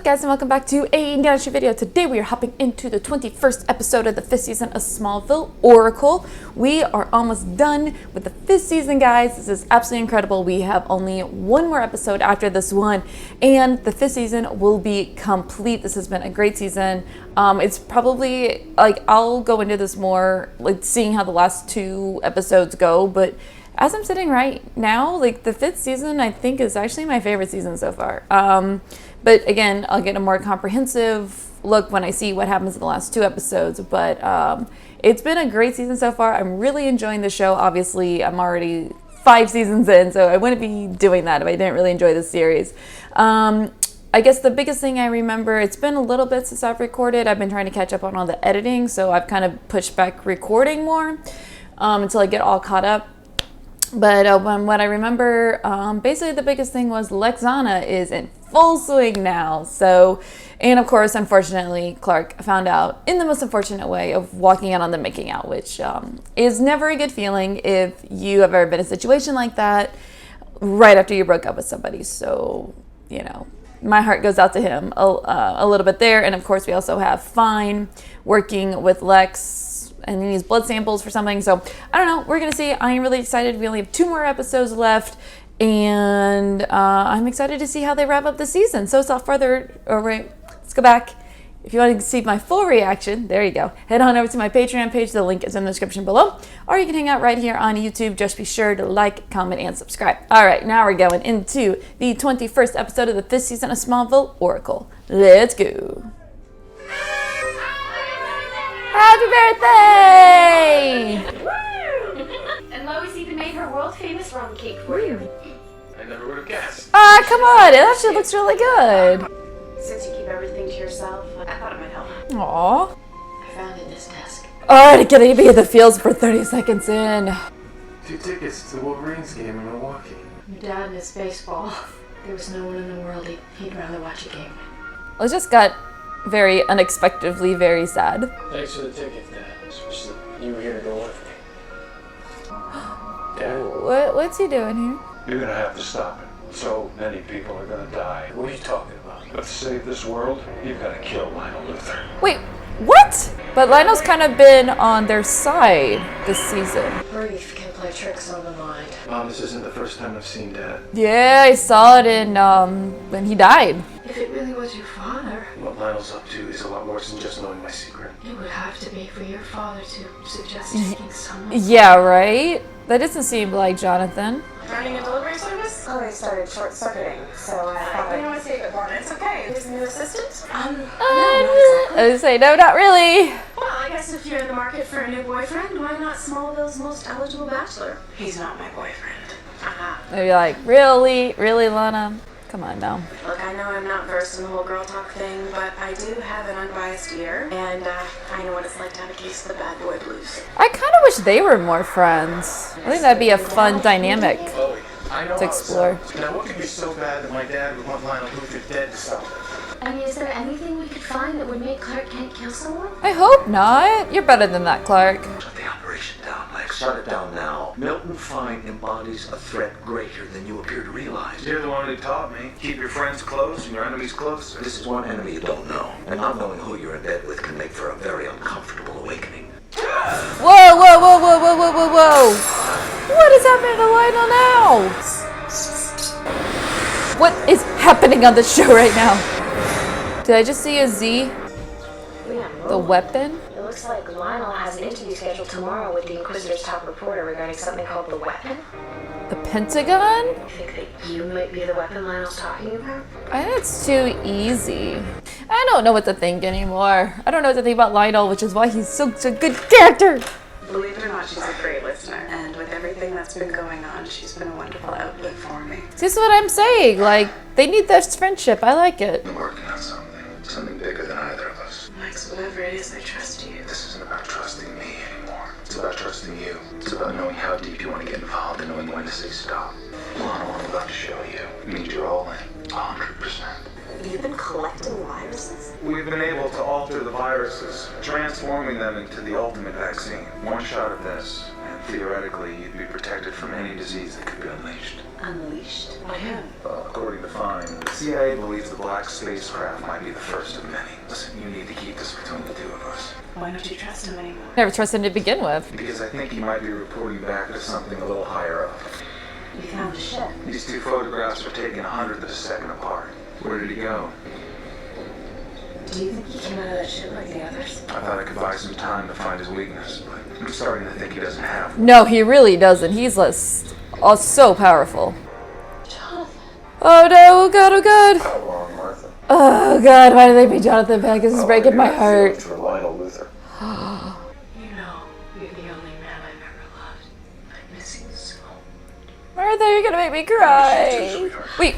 guys, and welcome back to another video. Today we are hopping into the 21st episode of the 5th season of Smallville Oracle. We are almost done with the 5th season, guys. This is absolutely incredible. We have only one more episode after this one, and the 5th season will be complete. This has been a great season. It's probably, like, I'll go into this more, like, seeing how the last two episodes go, but as I'm sitting right now, like, the 5th season, I think, is actually my favorite season so far. But again, I'll get a more comprehensive look when I see what happens in the last two episodes. But it's been a great season so far. I'm really enjoying the show. Obviously, I'm already 5 seasons in, so I wouldn't be doing that if I didn't really enjoy the series. I guess the biggest thing I remember, it's been a little bit since I've recorded. I've been trying to catch up on all the editing, so I've kind of pushed back recording more until I get all caught up. But what I remember, basically the biggest thing was Lexana is in full swing now. So, and of course, unfortunately, Clark found out in the most unfortunate way of walking out on them making out, which is never a good feeling if you have ever been in a situation like that right after you broke up with somebody. So, you know, my heart goes out to him a little bit there. And of course, we also have Fine working with Lex, and he needs blood samples for something. So I don't know. We're going to see. I am really excited. We only have 2 more episodes left. And I'm excited to see how they wrap up the season. So without further, let's go back. If you want to see my full reaction, there you go. Head on over to my Patreon page. The link is in the description below. Or you can hang out right here on YouTube. Just be sure to like, comment, and subscribe. All right, now we're going into the 21st episode of the 5th season of Smallville Oracle. Let's go. Happy birthday! Woo! And Lois even made her world-famous rum cake for you. I never would have guessed. Ah, come on! It actually looks really good. Since you keep everything to yourself, I thought it might help. Aww. I found it in this desk. Alright, getting to be in the fields for 30 seconds in. 2 tickets to the Wolverines game in Milwaukee. Your dad missed baseball. There was no one in the world he'd rather watch a game. It just got very unexpectedly very sad. Thanks for the ticket, Dad. Especially you were here to go with me. Dad. What's he doing here? You're gonna have to stop it. So many people are gonna die. What are you talking about? But to save this world, you've gotta kill Lionel Luthor. Wait, what? But Lionel's kind of been on their side this season. Grief can play tricks on the mind. Mom, this isn't the first time I've seen Dad. Yeah, I saw it in when he died. If it really was your father, What Lionel's up to is a lot worse than just knowing my secret. it would have to be for your father to suggest taking someone. Yeah, right? That doesn't seem like Johnathan. Running a delivery service? Oh, I started short-circuiting, so I thought I'd want to take it for it. It's okay. Here's a new assistant? No, not exactly. I would say, no, not really. Well, I guess if you're in the market for a new boyfriend, why not Smallville's most eligible bachelor? He's not my boyfriend. I'd be like, really? Really, Lana? Come on now. Look, I know I'm not versed in the whole girl talk thing, but I do have an unbiased ear, and I know what it's like to have a case of the bad boy blues. I kind of wish they were more friends. I think that'd be a fun dynamic Chloe, I know to explore. Now, what could be so bad that my dad would want Lionel Luthor dead to stop it? I mean, is there anything we could find that would make Clark Kent kill someone? I hope not. You're better than that, Clark. Shut the operation down, Lex. Shut it down now. Milton Fine embodies a threat greater than you appear to realize. You're the one who taught me. Keep your friends close and your enemies closer. This is one enemy you don't know, and not knowing who you're in bed with can make for a very uncomfortable awakening. Whoa, whoa, whoa, whoa, whoa, whoa, whoa, whoa. What is happening to Lionel now? What is happening on the show right now? Did I just see a Z? The weapon? It looks like Lionel has an interview scheduled tomorrow with the Inquisitor's top reporter regarding something called the weapon. The Pentagon? I think that you might be the weapon Lionel's talking about. I think it's too easy. I don't know what to think anymore. I don't know what to think about Lionel, which is why he's such a good character. Believe it or not, she's a great listener, and with everything that's been going on, she's been a wonderful outlet for me. See, this is what I'm saying. Like, they need this friendship. I like it. I'm working on something bigger than either of us. Max, whatever it is, I trust you. This isn't about trusting me anymore. It's about trusting you. It's about knowing how deep you want to get involved and knowing when to say stop. Lana, what I'm about to show you means you're all in, 100%. You've been collecting viruses? We've been able to alter the viruses, transforming them into the ultimate vaccine. One shot of this, and Theoretically, you'd be protected from any disease that could be unleashed. Unleashed? By whom? Well, according to Fine, the CIA believes the black spacecraft might be the first of many. Listen, you need to keep this between the two of us. Why don't you trust him anymore? Never trusted him to begin with. Because I think he might be reporting back to something a little higher up. You found the ship. These two photographs were taken 100th of a second apart. Where did he go? Do you think he came out of that ship like the others? I thought I could buy some time to find his weakness, but I'm starting to think he doesn't have one. No, he really doesn't. He's so powerful. Johnathan. Oh no, oh god, oh god. How long, Martha? Oh god, why did they bring Johnathan back? This is breaking my heart. For Lionel Luther. You know, you're the only man I've ever loved. I miss you so. Martha, you're gonna make me cry. Wait.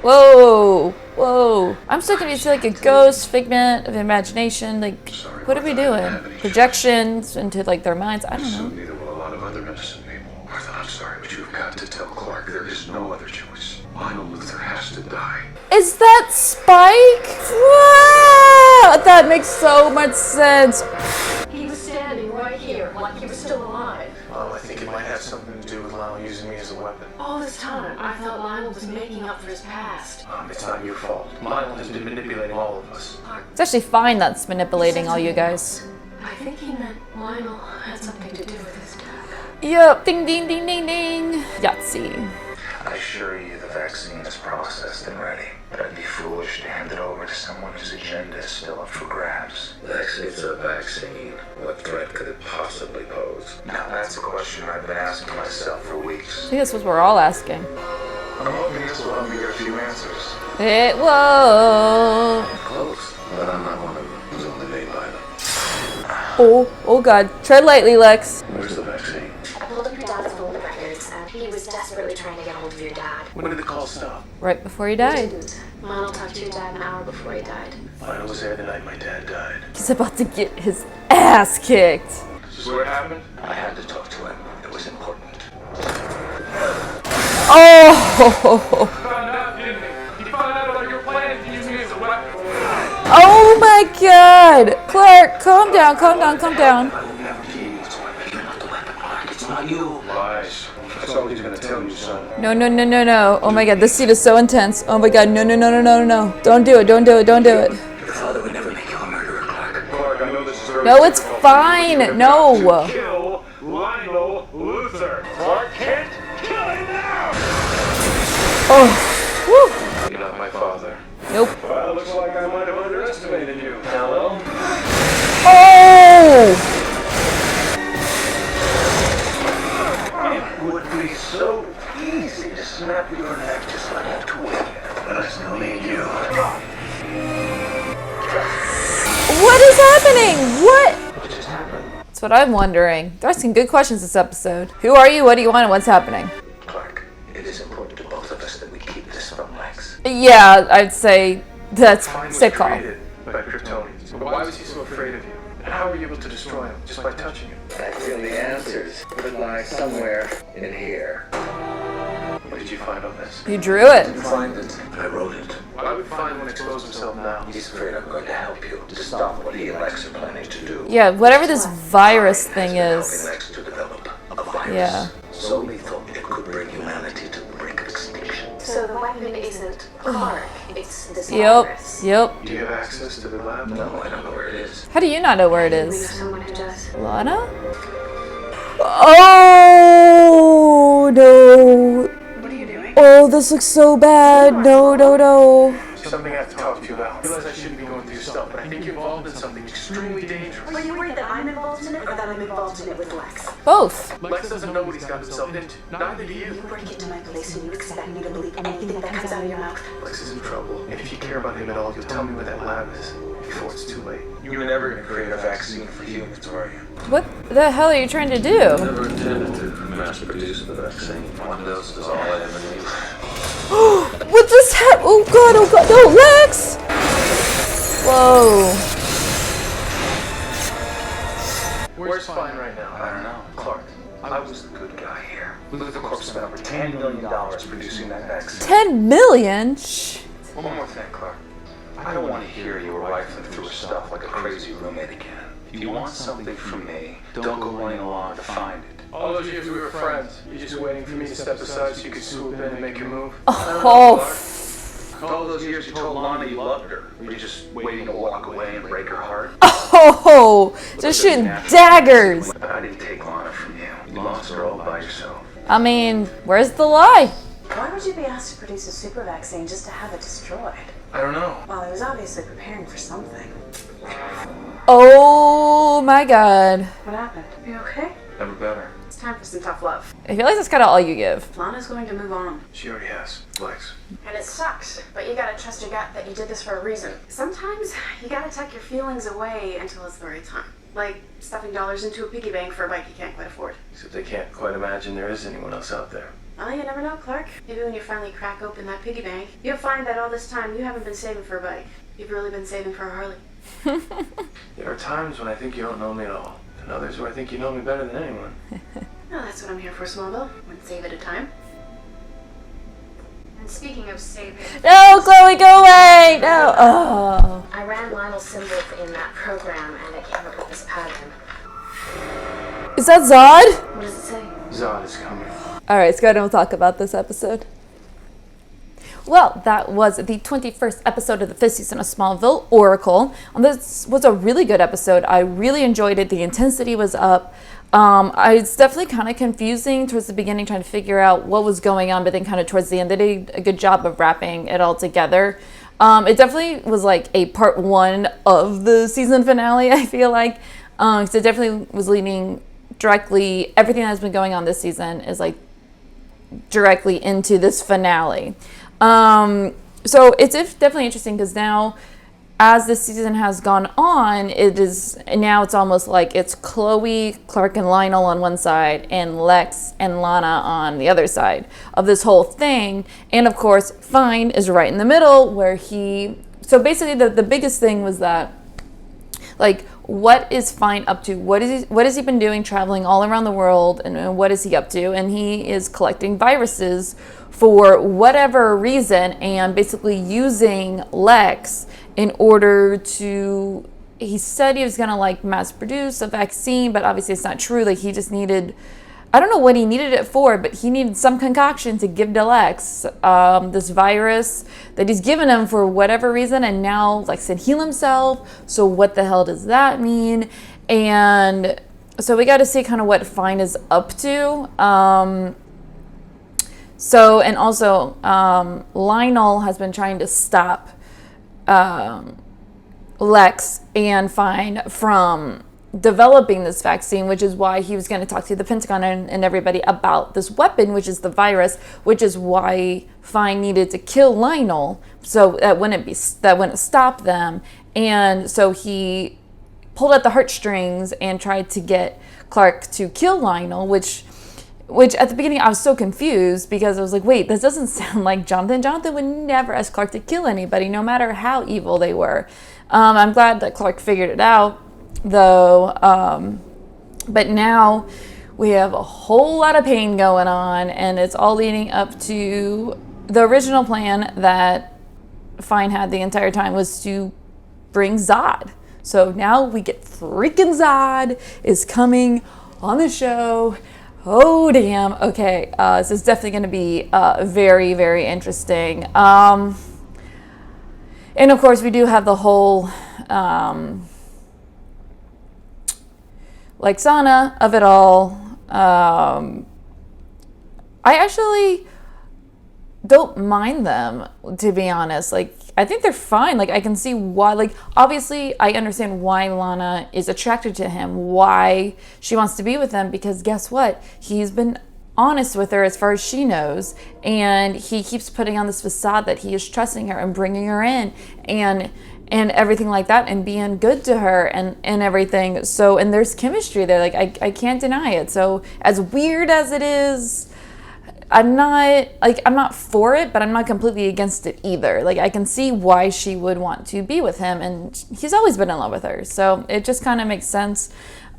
Whoa. Whoa. I'm still gonna be like a ghost, figment of imagination. Like, what are we doing? Projections into like their minds? I don't know. Neither will a lot of other innocent people. Martha, I'm sorry, but you've got to tell Clark there is no other choice. Lionel Luther has to die. Is that Spike? Wow, that makes so much sense. He was standing right here, like he was still alive. Oh, I think it might have something to do with Lionel using me as a weapon. All this time, I thought Lionel was making up for his past. It's not your fault. Lionel has been manipulating all of us. It's actually fine that's manipulating all you guys. I think he meant Lionel had something to do with his death. Yup. Ding, ding, ding, ding, ding. Yahtzee. I assure you the vaccine is processed and ready, but I'd be foolish to hand it over to someone whose agenda is still up for grabs. Lex, it's a vaccine. What threat could it possibly pose? Now that's a question I've been asking myself for I weeks. think that's what we're all asking. I'm hoping this will help me get a few answers. It won't. Close, but I'm not one of them who's only made by them. Oh god. Tread lightly, Lex. Where's the vaccine? I pulled up your dad's phone records, and he was desperately trying to get hold of your dad. When did the call stop? Right before he died. Lionel talked to your dad an hour before he died. Lionel was there the night my dad died. He's about to get his ass kicked. Is this what happened? I had to talk to him. It was important. Oh! Found out, didn't he? He found out about your plans to use me as a weapon. Oh my god! Clark, calm down, calm down, calm down. I will never be able to weapon. You're not the weapon, Clark. It's not you. Lies. That's all he's gonna tell you, son. No, no, no, no, no. Oh my god, this scene is so intense. Oh my god, no, no, no, no, no, no. Don't do it, don't do it, don't do it. Your father would never make you a murderer, Clark. Clark, I know this is very No, it's difficult, fine. but you No. have to kill Lionel Luther. Clark Kent, kill him now! Oh, You're not my father. nope. Well, looks like I might have underestimated you. Hello? Oh! It would be so easy to snap your neck just like a twig. But I still need you. What is happening? What? What just happened? That's what I'm wondering. They're asking good questions this episode. Who are you? What do you want? And what's happening? Clark, it is important to both of us that we keep this from Lex. Yeah, I'd say that's Fine was safe call. created by Kryptonians. But why was he so afraid of you? And how were you able to destroy him just by touching him? I feel the answers would lie somewhere in here. What did you find on this? You drew it. Find it. I wrote it. Why would Feynman expose himself now? He's afraid I'm going to help you to stop what he and Lex are planning to do. Yeah, whatever this virus thing Helping is. Lex to develop a virus. Yeah. So lethal it could bring humanity to the brink of extinction. So the weapon isn't Clark, it's this Yep, virus. yep. Do you have access to the lab? No, I don't know where it is. How do you not know where it We know is? someone who does. Lana? Oh no! What are you doing? Oh, this looks so bad. No, no, no. Something I have to talk to you about. I realize I shouldn't be going through your stuff, but I think you're involved in something extremely dangerous. Are you worried that I'm involved in it or that I'm involved in it with Lex? Both. Lex doesn't know what he's got himself into. Neither do you. You break into my place and you expect me to believe anything that comes out of your mouth. Lex is in trouble. And if you care about him at all, you'll tell me where that lab is before it's too late. You were never going to create a vaccine for humans, were you? What the hell are you trying to do? Never intended to mass produce the vaccine. One dose is all I ever need. What just happened? Oh god, no, Lex! Whoa. Where's Fine right now? I don't know. Clark, I was the good guy here. Luther Corp spent over $10 million producing that vaccine. 10 million? Shh. One more thing, Clark. I don't want to hear you rifling through her stuff like a crazy roommate again. If you want something from me, don't go running along to find it. All those years we were friends. You're just waiting for me to step aside so you could swoop in and make your move. Oh. All those years you told Lana you loved her. Were you just waiting to walk away and break her heart? Oh, just shooting daggers. But I didn't take Lana from you. You lost her all by yourself. I mean, where's the lie? Why would you be asked to produce a super vaccine just to have it destroyed? I don't know. Well, he was obviously preparing for something. Oh my god. What happened? You okay? Never better. It's time for some tough love. I feel like that's kind of all you give. Lana's going to move on. She already has. Lex. And it sucks, but you gotta trust your gut that you did this for a reason. Sometimes you gotta tuck your feelings away until it's the right time. Like stuffing dollars into a piggy bank for a bike you can't quite afford. Except they can't quite imagine there is anyone else out there. Well, you never know, Clark. Maybe when you finally crack open that piggy bank, you'll find that all this time you haven't been saving for a bike. You've really been saving for a Harley. There are times when I think you don't know me at all, and others where I think you know me better than anyone. Well, that's what I'm here for, Smallville. One save at a time. And speaking of saving, No, Chloe, go away! No. Oh. I ran Lionel's symbol in that program and it came up with this pattern. Is that Zod? What does it say? Zod is coming. All right, let's go ahead and we'll talk about this episode. Well, that was the 21st episode of the 5th season of Smallville, Oracle. This was a really good episode. I really enjoyed it. The intensity was up. It's definitely kind of confusing towards the beginning, trying to figure out what was going on, but then kind of towards the end, they did a good job of wrapping it all together. It definitely was like a part one of the season finale, I feel like. So it definitely was leading directly, everything that's been going on this season is like directly into this finale. So it's definitely interesting because now as this season has gone on, it's almost like it's Chloe, Clark, and Lionel on one side and Lex and Lana on the other side of this whole thing. And of course, Fine is right in the middle where so basically the biggest thing was that, like, what is Fine up to? What has he been doing traveling all around the world, and what is he up to? And he is collecting viruses for whatever reason and basically using Lex in order to, he said he was going to like mass produce a vaccine, but obviously it's not true. Like he just needed, I don't know what he needed it for, but he needed some concoction to give to Lex, this virus that he's given him for whatever reason, and now Lex can heal himself. So what the hell does that mean? And so we got to see kind of what Fine is up to. So, and also, Lionel has been trying to stop Lex and Fine from developing this vaccine, which is why he was going to talk to the Pentagon and everybody about this weapon, which is the virus, which is why Fine needed to kill Lionel so that wouldn't stop them. And so he pulled at the heartstrings and tried to get Clark to kill Lionel, which at the beginning I was so confused because I was like, wait, this doesn't sound like Johnathan. Johnathan would never ask Clark to kill anybody, no matter how evil they were. I'm glad that Clark figured it out, though. But now we have a whole lot of pain going on, and it's all leading up to the original plan that Fine had the entire time was to bring ZOD. So now we get freaking ZOD is coming on the show. Oh, damn. Okay. This is definitely going to be very, very interesting. And of course, we do have the whole Lexana of it all. I actually don't mind them, to be honest. Like, I think they're fine. Like, I can see why. Like, obviously, I understand why Lana is attracted to him, why she wants to be with him, because guess what? He's been honest with her as far as she knows, and he keeps putting on this facade that he is trusting her and bringing her in and everything like that, and being good to her and everything. So, and there's chemistry there. Like, I can't deny it. So, as weird as it is, I'm not for it, but I'm not completely against it either. Like, I can see why she would want to be with him, and he's always been in love with her. So it just kind of makes sense.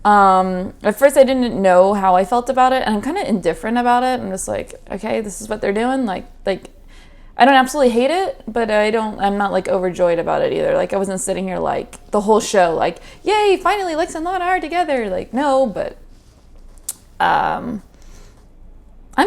At first I didn't know how I felt about it, and I'm kind of indifferent about it. I'm just like, okay, this is what they're doing. Like I don't absolutely hate it, but I'm not like overjoyed about it either. Like, I wasn't sitting here like the whole show, like, yay, finally Lex and Lana are together. Like, no, but I'm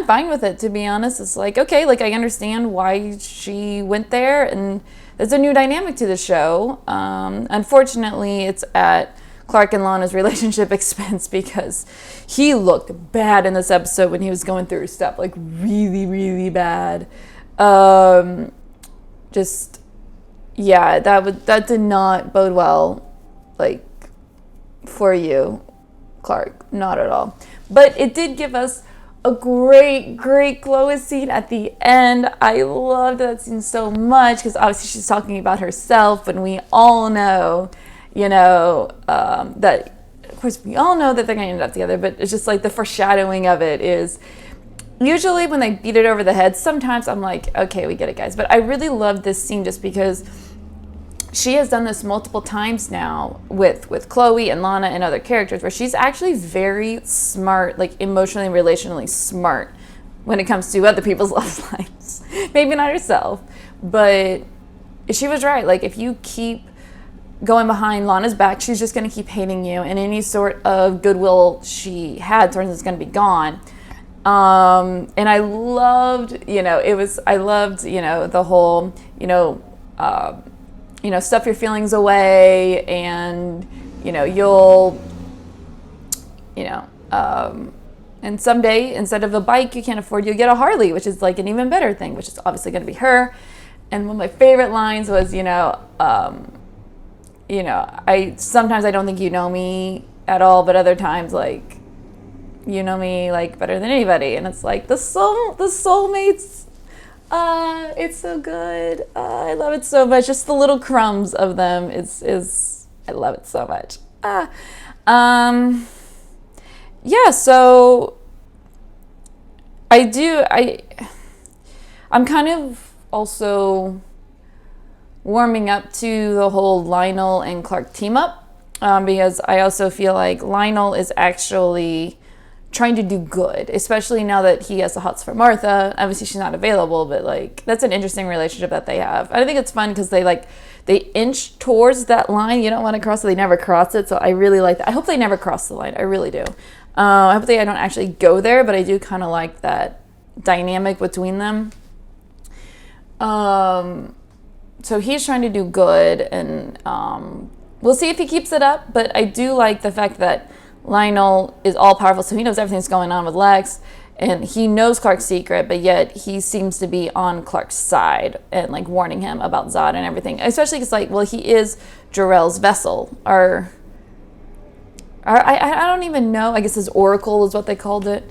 fine with it, to be honest. It's like, okay, like I understand why she went there, and there's a new dynamic to the show. Unfortunately, it's at Clark and Lana's relationship expense because he looked bad in this episode when he was going through stuff, like really, really bad. Just, yeah, that did not bode well, like, for you, Clark, not at all. But it did give us a great Clois scene at the end. I loved that scene so much because obviously she's talking about herself, and we all know, that, of course, we all know that they're going to end up together, but it's just like the foreshadowing of it is usually when they beat it over the head, sometimes I'm like, okay, we get it, guys. But I really love this scene just because she has done this multiple times now with Chloe and Lana and other characters where she's actually very smart, like emotionally and relationally smart when it comes to other people's love lives. Maybe not herself, but she was right. Like if you keep going behind Lana's back, she's just going to keep hating you, and any sort of goodwill she had turns is going to be gone. And I loved, the whole, stuff your feelings away, and, and someday instead of a bike you can't afford, you'll get a Harley, which is like an even better thing, which is obviously going to be her. And one of my favorite lines was, sometimes I don't think you know me at all, but other times, like, you know me, like, better than anybody. And it's like the soulmates. It's so good. I love it so much. Just the little crumbs of them is I love it so much. Yeah, so I'm kind of also warming up to the whole Lionel and Clark team up, because I also feel like Lionel is actually trying to do good, especially now that he has the hots for Martha. Obviously she's not available, but like that's an interesting relationship that they have. I think it's fun because they inch towards that line you don't want to cross, so they never cross it. So I really like that. I hope they never cross the line. I really do. I hope I don't actually go there, but I do kind of like that dynamic between them. So he's trying to do good, and we'll see if he keeps it up, but I do like the fact that Lionel is all powerful, so he knows everything's going on with Lex, and he knows Clark's secret, but yet he seems to be on Clark's side and like warning him about ZOD and everything, especially because he is Jor-El's vessel, or I don't even know, I guess his oracle is what they called it,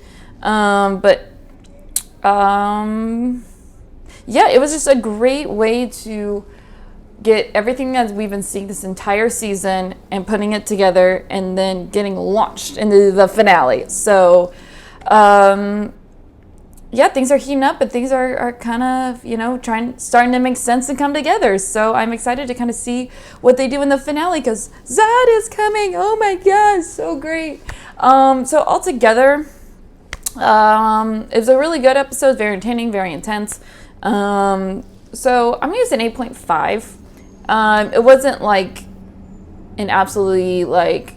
yeah, it was just a great way to get everything that we've been seeing this entire season and putting it together and then getting launched into the finale. So, yeah, things are heating up, but things are kind of, starting to make sense and come together. So I'm excited to kind of see what they do in the finale because ZOD is coming. Oh my God, so great. So altogether, it was a really good episode, very entertaining, very intense. So I'm gonna use an 8.5. It wasn't like an absolutely like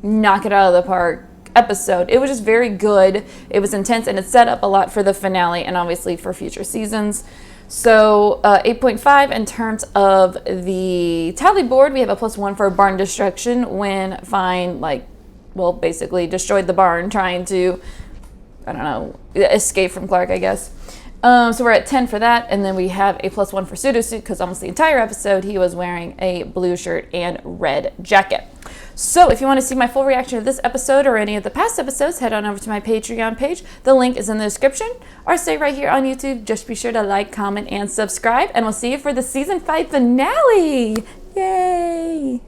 knock it out of the park episode. It was just very good. It was intense, and it set up a lot for the finale and obviously for future seasons. So 8.5 in terms of the tally board. We have a +1 for barn destruction when Fine basically destroyed the barn trying to, escape from Clark, I guess. So we're at 10 for that, and then we have a +1 for Sudo Suit because almost the entire episode he was wearing a blue shirt and red jacket. So if you want to see my full reaction to this episode or any of the past episodes, head on over to my Patreon page. The link is in the description, or stay right here on YouTube. Just be sure to like, comment, and subscribe, and we'll see you for the season 5 finale. Yay!